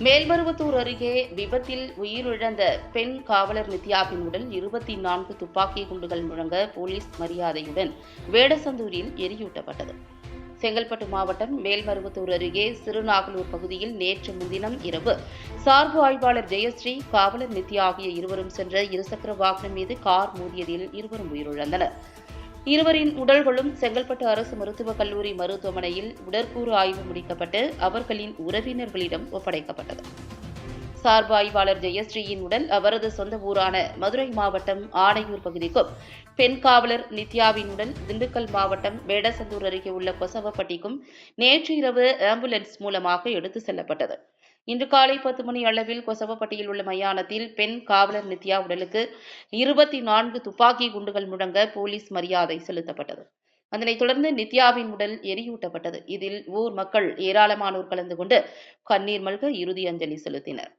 மேல்மருவத்தூர் அருகே விபத்தில் உயிரிழந்த பெண் காவலர் நித்யாவின் உடல் 24 துப்பாக்கி குண்டுகள் முழங்க போலீஸ் மரியாதையுடன் வேடசந்தூரில் எரியூட்டப்பட்டது. செங்கல்பட்டு மாவட்டம் மேல்மருவத்தூர் அருகே சிறுநாகலூர் பகுதியில் நேற்று முன்தினம் இரவு சார்பு ஆய்வாளர் ஜெயஸ்ரீ, காவலர் நித்யா ஆகிய இருவரும் சென்ற இருசக்கர வாகனம் மீது கார் மோதியதில் இருவரும் உயிரிழந்தனர். இருவரின் உடல்களும் செங்கல்பட்டு அரசு மருத்துவக் கல்லூரி மருத்துவமனையில் உடற்கூறு ஆய்வு முடிக்கப்பட்டு அவர்களின் உறவினர்களிடம் ஒப்படைக்கப்பட்டது. சார்பு ஆய்வாளர் ஜெயஸ்ரீயின் உடல் அவரது சொந்த ஊரான மதுரை மாவட்டம் ஆணையூர் பகுதிக்கும், பெண் காவலர் நித்யாவின் உடல் திண்டுக்கல் மாவட்டம் வேடசந்தூர் அருகே உள்ள கொசவப்பட்டிக்கும் நேற்று இரவு ஆம்புலன்ஸ் மூலமாக எடுத்துச் செல்லப்பட்டது. இன்று காலை 10 மணி அளவில் கொசவப்பட்டியில் உள்ள மயானத்தில் பெண் காவலர் நித்யா உடலுக்கு 24 துப்பாக்கி குண்டுகள் முழங்க போலீஸ் மரியாதை செலுத்தப்பட்டது. அதனைத் தொடர்ந்து நித்யாவின் உடல் எரியூட்டப்பட்டது. இதில் ஊர் மக்கள் ஏராளமானோர் கலந்து கொண்டு கண்ணீர் மல்க இறுதி அஞ்சலி செலுத்தினர்.